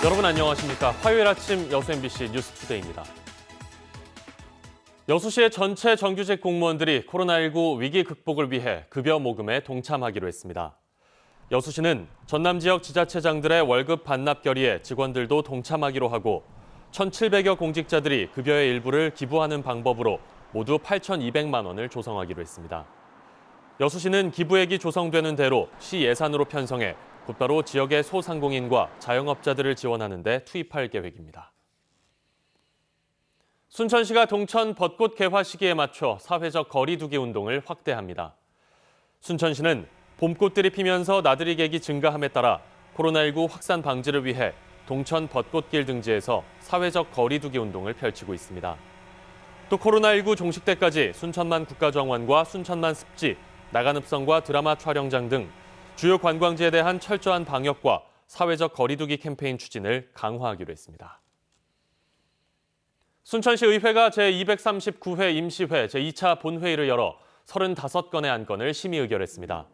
여러분 안녕하십니까? 화요일 아침 여수 MBC 뉴스투데이입니다. 여수시의 전체 정규직 공무원들이 코로나19 위기 극복을 위해 급여 모금에 동참하기로 했습니다. 여수시는 전남 지역 지자체장들의 월급 반납 결의에 직원들도 동참하기로 하고 1,700여 공직자들이 급여의 일부를 기부하는 방법으로 모두 8,200만 원을 조성하기로 했습니다. 여수시는 기부액이 조성되는 대로 시 예산으로 편성해 곧바로 지역의 소상공인과 자영업자들을 지원하는 데 투입할 계획입니다. 순천시가 동천 벚꽃 개화 시기에 맞춰 사회적 거리 두기 운동을 확대합니다. 순천시는 봄꽃들이 피면서 나들이 객이 증가함에 따라 코로나19 확산 방지를 위해 동천 벚꽃길 등지에서 사회적 거리 두기 운동을 펼치고 있습니다. 또 코로나19 종식 때까지 순천만 국가정원과 순천만 습지, 나간읍성과 드라마 촬영장 등 주요 관광지에 대한 철저한 방역과 사회적 거리 두기 캠페인 추진을 강화하기로 했습니다. 순천시 의회가 제239회 임시회 제2차 본회의를 열어 35건의 안건을 심의 의결했습니다.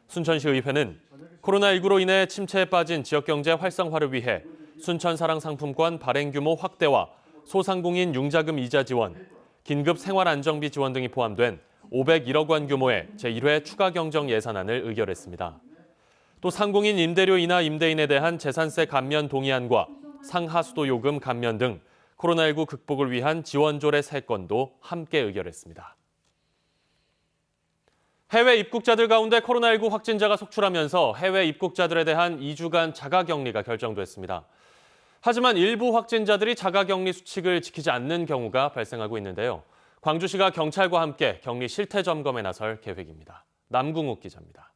순천시 의회는 코로나19로 인해 침체에 빠진 지역경제 활성화를 위해 순천사랑상품권 발행 규모 확대와 소상공인 융자금 이자 지원, 긴급 생활안정비 지원 등이 포함된 501억 원 규모의 제1회 추가 경정 예산안을 의결했습니다. 또 상공인 임대료 인하 임대인에 대한 재산세 감면 동의안과 상하수도 요금 감면 등 코로나19 극복을 위한 지원조례 3건도 함께 의결했습니다. 해외 입국자들 가운데 코로나19 확진자가 속출하면서 해외 입국자들에 대한 2주간 자가격리가 결정됐습니다. 하지만 일부 확진자들이 자가격리 수칙을 지키지 않는 경우가 발생하고 있는데요. 광주시가 경찰과 함께 격리 실태 점검에 나설 계획입니다. 남궁욱 기자입니다.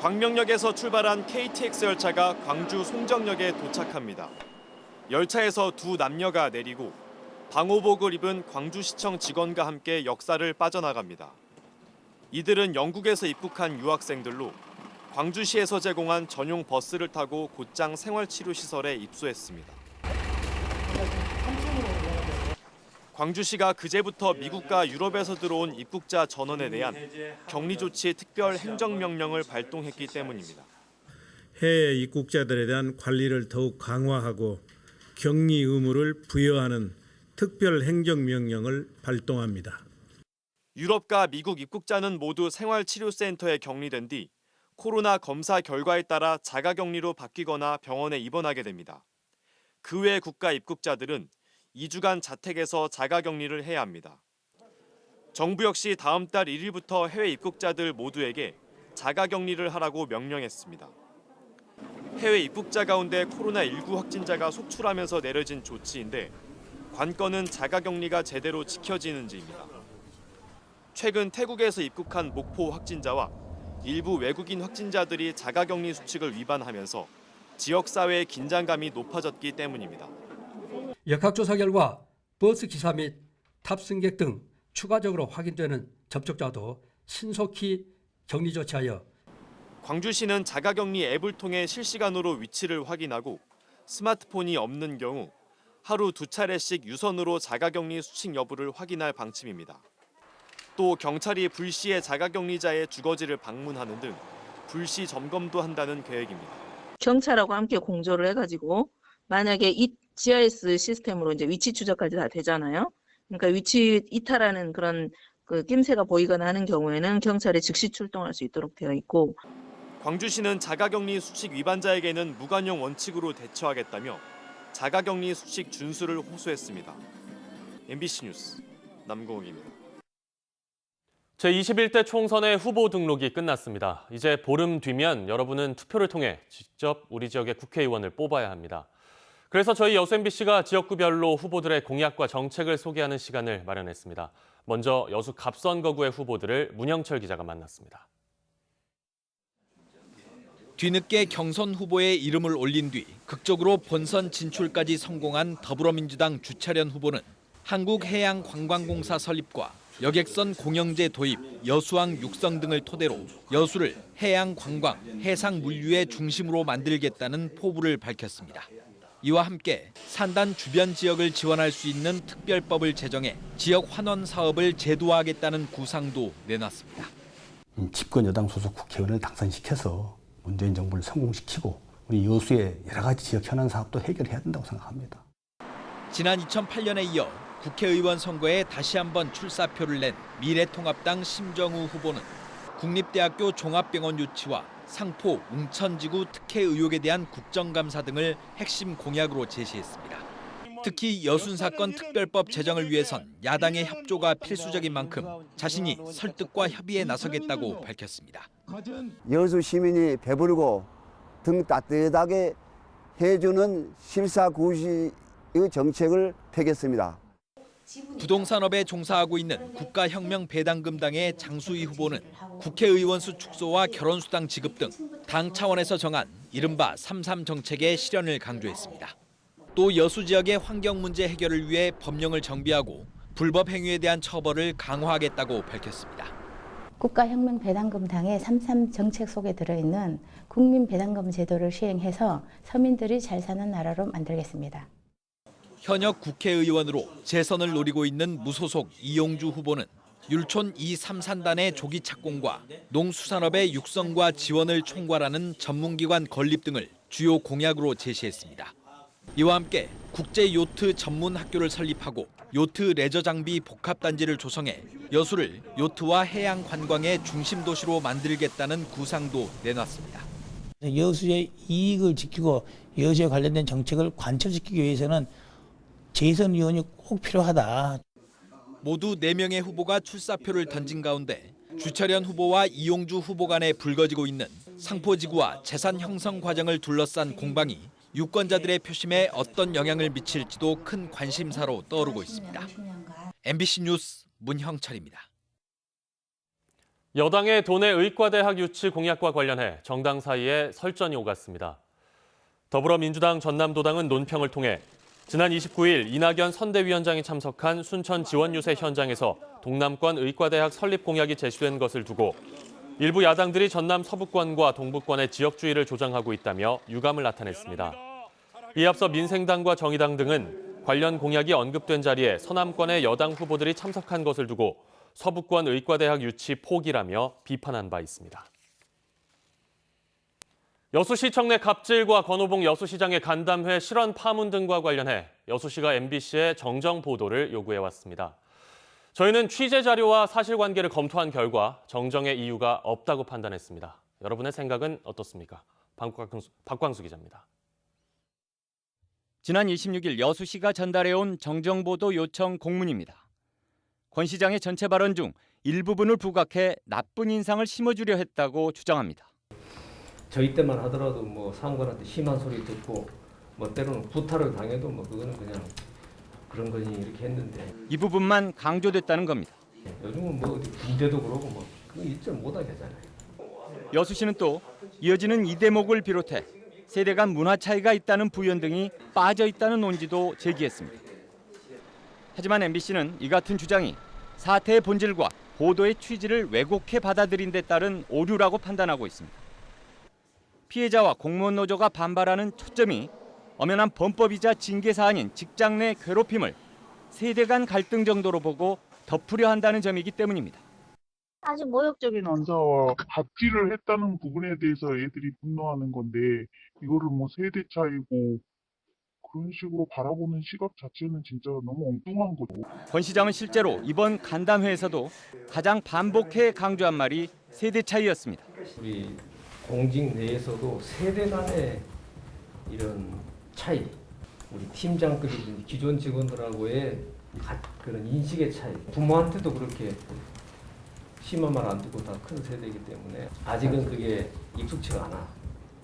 광명역에서 출발한 KTX 열차가 광주 송정역에 도착합니다. 열차에서 두 남녀가 내리고 방호복을 입은 광주시청 직원과 함께 역사를 빠져나갑니다. 이들은 영국에서 입국한 유학생들로 광주시에서 제공한 전용 버스를 타고 곧장 생활치료시설에 입소했습니다. 광주시가 그제부터 미국과 유럽에서 들어온 입국자 전원에 대한 격리 조치 특별 행정명령을 발동했기 때문입니다. 해외 입국자들에 대한 관리를 더욱 강화하고 격리 의무를 부여하는 특별 행정명령을 발동합니다. 유럽과 미국 입국자는 모두 생활치료센터에 격리된 뒤 코로나 검사 결과에 따라 자가격리로 바뀌거나 병원에 입원하게 됩니다. 그 외 국가 입국자들은 2주간 자택에서 자가격리를 해야 합니다. 정부 역시 다음 달 1일부터 해외 입국자들 모두에게 자가격리를 하라고 명령했습니다. 해외 입국자 가운데 코로나19 확진자가 속출하면서 내려진 조치인데 관건은 자가격리가 제대로 지켜지는지입니다. 최근 태국에서 입국한 목포 확진자와 일부 외국인 확진자들이 자가격리 수칙을 위반하면서 지역사회의 긴장감이 높아졌기 때문입니다. 역학조사 결과 버스 기사 및 탑승객 등 추가적으로 확인되는 접촉자도 신속히 격리 조치하여 광주시는 자가격리 앱을 통해 실시간으로 위치를 확인하고 스마트폰이 없는 경우 하루 2차례씩 유선으로 자가격리 수칙 여부를 확인할 방침입니다. 또 경찰이 불시에 자가격리자의 주거지를 방문하는 등 불시 점검도 한다는 계획입니다. 경찰하고 함께 공조를 해가지고 만약에 이 GIS 시스템으로 이제 위치 추적까지 다 되잖아요. 그러니까 위치 이탈하는 그런 낌새가 보이거나 하는 경우에는 경찰이 즉시 출동할 수 있도록 되어 있고. 광주시는 자가격리 수칙 위반자에게는 무관용 원칙으로 대처하겠다며 자가격리 수칙 준수를 호소했습니다. MBC 뉴스 남궁욱입니다. 제21대 총선의 후보 등록이 끝났습니다. 이제 보름 뒤면 여러분은 투표를 통해 직접 우리 지역의 국회의원을 뽑아야 합니다. 그래서 저희 여수 MBC가 지역구별로 후보들의 공약과 정책을 소개하는 시간을 마련했습니다. 먼저 여수 갑선거구의 후보들을 문영철 기자가 만났습니다. 뒤늦게 경선 후보의 이름을 올린 뒤 극적으로 본선 진출까지 성공한 더불어민주당 주차련 후보는 한국해양관광공사 설립과 여객선 공영제 도입, 여수항 육성 등을 토대로 여수를 해양관광, 해상물류의 중심으로 만들겠다는 포부를 밝혔습니다. 이와 함께 산단 주변 지역을 지원할 수 있는 특별법을 제정해 지역 환원 사업을 제도화하겠다는 구상도 내놨습니다. 집권 여당 소속 국회의원을 당선시켜서 문재인 정부를 성공시키고 우리 여수의 여러 가지 지역 현안 사업도 해결해야 된다고 생각합니다. 지난 2008년에 이어 국회의원 선거에 다시 한번 출사표를 낸 미래통합당 심정우 후보는 국립대학교 종합병원 유치와 상포 웅천지구 특혜 의혹에 대한 국정감사 등을 핵심 공약으로 제시했습니다. 특히 여순 사건 특별법 제정을 위해선 야당의 협조가 필수적인 만큼 자신이 설득과 협의에 나서겠다고 밝혔습니다. 여수 시민이 배부르고 등 따뜻하게 해주는 실사구시의 정책을 펴겠습니다. 부동산업에 종사하고 있는 국가혁명배당금당의 장수희 후보는 국회의원 수 축소와 결혼수당 지급 등 당 차원에서 정한 이른바 3.3 정책의 실현을 강조했습니다. 또 여수 지역의 환경 문제 해결을 위해 법령을 정비하고 불법 행위에 대한 처벌을 강화하겠다고 밝혔습니다. 국가혁명배당금당의 3.3 정책 속에 들어있는 국민배당금 제도를 시행해서 서민들이 잘 사는 나라로 만들겠습니다. 현역 국회의원으로 재선을 노리고 있는 무소속 이용주 후보는 율촌 2.3산단의 조기 착공과 농수산업의 육성과 지원을 총괄하는 전문기관 건립 등을 주요 공약으로 제시했습니다. 이와 함께 국제 요트 전문 학교를 설립하고 요트 레저 장비 복합 단지를 조성해 여수를 요트와 해양 관광의 중심 도시로 만들겠다는 구상도 내놨습니다. 여수의 이익을 지키고 여수에 관련된 정책을 관철시키기 위해서는 재선 의원이 꼭 필요하다. 모두 4명의 후보가 출사표를 던진 가운데 주철현 후보와 이용주 후보 간에 불거지고 있는 상포지구와 재산 형성 과정을 둘러싼 공방이 유권자들의 표심에 어떤 영향을 미칠지도 큰 관심사로 떠오르고 있습니다. MBC 뉴스 문형철입니다. 여당의 도내 의과대학 유치 공약과 관련해 정당 사이에 설전이 오갔습니다. 더불어민주당 전남도당은 논평을 통해 지난 29일 이낙연 선대위원장이 참석한 순천 지원 유세 현장에서 동남권 의과대학 설립 공약이 제시된 것을 두고 일부 야당들이 전남 서부권과 동부권의 지역주의를 조장하고 있다며 유감을 나타냈습니다. 이에 앞서 민생당과 정의당 등은 관련 공약이 언급된 자리에 서남권의 여당 후보들이 참석한 것을 두고 서부권 의과대학 유치 포기라며 비판한 바 있습니다. 여수시청 내 갑질과 권오봉 여수시장의 간담회 실언 파문 등과 관련해 여수시가 MBC에 정정 보도를 요구해왔습니다. 저희는 취재 자료와 사실관계를 검토한 결과 정정의 이유가 없다고 판단했습니다. 여러분의 생각은 어떻습니까? 박광수 기자입니다. 지난 26일 여수시가 전달해온 정정보도 요청 공문입니다. 권 시장의 전체 발언 중 일부분을 부각해 나쁜 인상을 심어주려 했다고 주장합니다. 저희 때만 하더라도 사무관한테 심한 소리 듣고 때로는 구타를 당해도 그거는 그냥 그런 거니 이렇게 했는데 이 부분만 강조됐다는 겁니다. 요즘은 어디 군대도 그러고 그거 일절 못하게 하잖아요. 여수시는 또 이어지는 이 대목을 비롯해 세대 간 문화 차이가 있다는 부연 등이 빠져 있다는 논지도 제기했습니다. 하지만 MBC는 이 같은 주장이 사태의 본질과 보도의 취지를 왜곡해 받아들인 데 따른 오류라고 판단하고 있습니다. 피해자와 공무원 노조가 반발하는 초점이 엄연한 범법이자 징계 사안인 직장 내 괴롭힘을 세대 간 갈등 정도로 보고 덮으려 한다는 점이기 때문입니다. 아주 모욕적인 언사와 갑질을 했다는 부분에 대해서 애들이 분노하는 건데 이거를 세대 차이고 그런 식으로 바라보는 시각 자체는 진짜 너무 엉뚱한 거죠. 권 시장은 실제로 이번 간담회에서도 가장 반복해 강조한 말이 세대 차이였습니다. 우리 공직 내에서도 세대 간의 이런 차이, 우리 팀장급이 기존 직원들하고의 그런 인식의 차이, 부모한테도 그렇게 심한 말 안 듣고 다 큰 세대이기 때문에 아직은 그게 익숙치가 않아.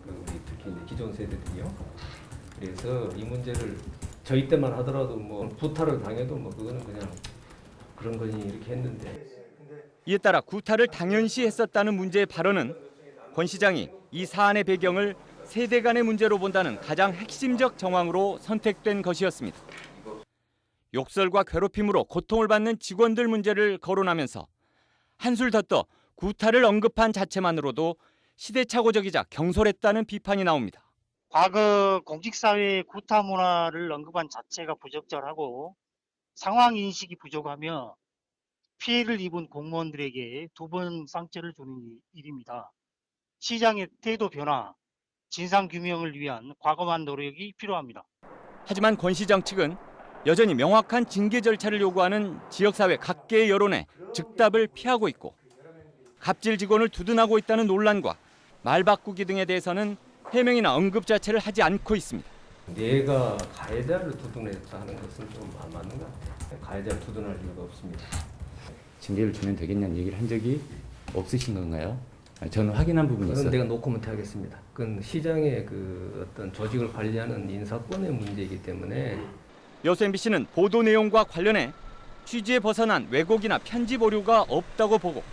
우리 특히 이제 기존 세대들이요. 그래서 이 문제를 저희 때만 하더라도 구타를 당해도 그거는 그냥 그런 거니 이렇게 했는데. 이에 따라 구타를 당연시 했었다는 문제의 발언은 권 시장이 이 사안의 배경을 세대 간의 문제로 본다는 가장 핵심적 정황으로 선택된 것이었습니다. 욕설과 괴롭힘으로 고통을 받는 직원들 문제를 거론하면서 한술 더 떠 구타를 언급한 자체만으로도 시대착오적이자 경솔했다는 비판이 나옵니다. 과거 공직사회의 구타 문화를 언급한 자체가 부적절하고 상황 인식이 부족하며 피해를 입은 공무원들에게 두 번 상처를 주는 일입니다. 시장의 태도 변화, 진상규명을 위한 과감한 노력이 필요합니다. 하지만 권 시장 측은 여전히 명확한 징계 절차를 요구하는 지역사회 각계의 여론에 즉답을 피하고 있고 갑질 직원을 두둔하고 있다는 논란과 말 바꾸기 등에 대해서는 해명이나 언급 자체를 하지 않고 있습니다. 내가 가해자를 두둔했다는 것은 좀 안 맞는 것 같아요. 가해자를 두둔할 이유가 없습니다. 징계를 주면 되겠냐는 얘기를 한 적이 없으신 건가요? 저는 확인한 부분이 있어요. 그건 내가 노코멘트 하겠습니다. 그건 시장의 그 어떤 조직을 관리하는 인사권의 문제이기 때문에. 여수 MBC는 보도 내용과 관련해 취지에 벗어난 왜곡이나 편집 오류가 없다고 보고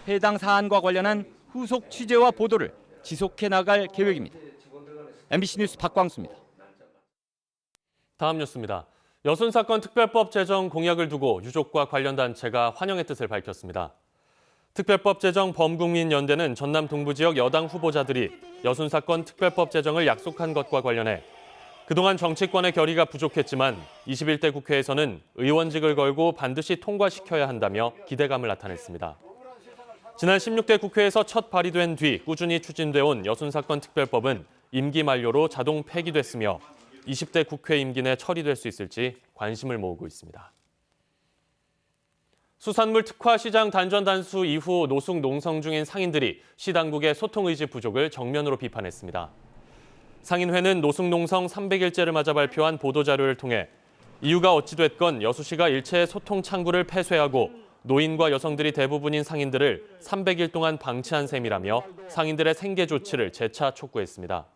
해당 사안과 관련한 후속 취재와 보도를 지속해 나갈 계획입니다. MBC 뉴스 박광수입니다. 다음 뉴스입니다. 여순 사건 특별법 제정 공약을 두고 유족과 관련 단체가 환영의 뜻을 밝혔습니다. 특별법 제정 범국민연대는 전남 동부 지역 여당 후보자들이 여순 사건 특별법 제정을 약속한 것과 관련해 그동안 정치권의 결의가 부족했지만 21대 국회에서는 의원직을 걸고 반드시 통과시켜야 한다며 기대감을 나타냈습니다. 지난 16대 국회에서 첫 발의된 뒤 꾸준히 추진돼 온 여순 사건 특별법은 임기 만료로 자동 폐기됐으며 20대 국회 임기 내 처리될 수 있을지 관심을 모으고 있습니다. 수산물 특화 시장 단전 단수 이후 노숙 농성 중인 상인들이 시 당국의 소통 의지 부족을 정면으로 비판했습니다. 상인회는 노숙 농성 300일째를 맞아 발표한 보도자료를 통해 이유가 어찌됐건 여수시가 일체의 소통 창구를 폐쇄하고 노인과 여성들이 대부분인 상인들을 300일 동안 방치한 셈이라며 상인들의 생계 조치를 재차 촉구했습니다.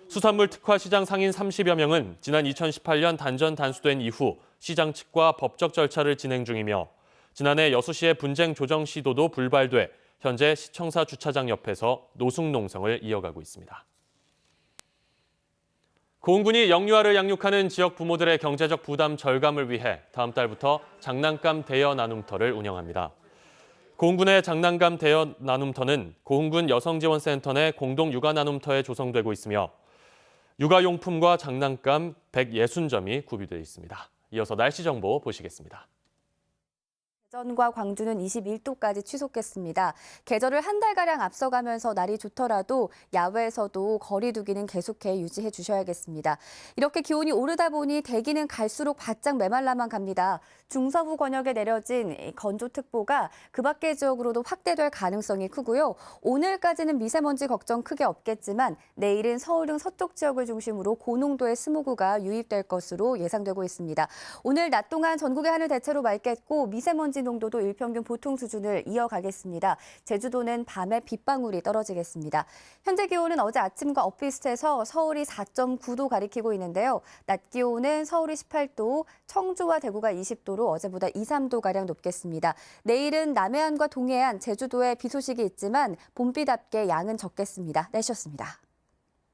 수산물 특화 시장 상인 30여 명은 지난 2018년 단전 단수된 이후 시장 측과 법적 절차를 진행 중이며 지난해 여수시의 분쟁 조정 시도도 불발돼 현재 시청사 주차장 옆에서 노숙 농성을 이어가고 있습니다. 고흥군이 영유아를 양육하는 지역 부모들의 경제적 부담 절감을 위해 다음 달부터 장난감 대여 나눔터를 운영합니다. 고흥군의 장난감 대여 나눔터는 고흥군 여성지원센터 내 공동 육아 나눔터에 조성되고 있으며 육아용품과 장난감 160점이 구비되어 있습니다. 이어서 날씨 정보 보시겠습니다. 대전과 광주는 21도까지 치솟겠습니다. 계절을 한 달가량 앞서가면서 날이 좋더라도 야외에서도 거리 두기는 계속해 유지해 주셔야겠습니다. 이렇게 기온이 오르다 보니 대기는 갈수록 바짝 메말라만 갑니다. 중서부 권역에 내려진 건조특보가 그 밖의 지역으로도 확대될 가능성이 크고요. 오늘까지는 미세먼지 걱정 크게 없겠지만 내일은 서울 등 서쪽 지역을 중심으로 고농도의 스모그가 유입될 것으로 예상되고 있습니다. 오늘 낮 동안 전국의 하늘 대체로 맑겠고 미세먼지 농도도 일평균 보통 수준을 이어가겠습니다. 제주도는 밤에 빗방울이 떨어지겠습니다. 현재 기온은 어제 아침과 엇비슷해서 서울이 4.9도 가리키고 있는데요. 낮 기온은 서울이 18도, 청주와 대구가 20도로 어제보다 2, 3도가량 높겠습니다. 내일은 남해안과 동해안, 제주도에 비 소식이 있지만 봄비답게 양은 적겠습니다. 날씨였습니다.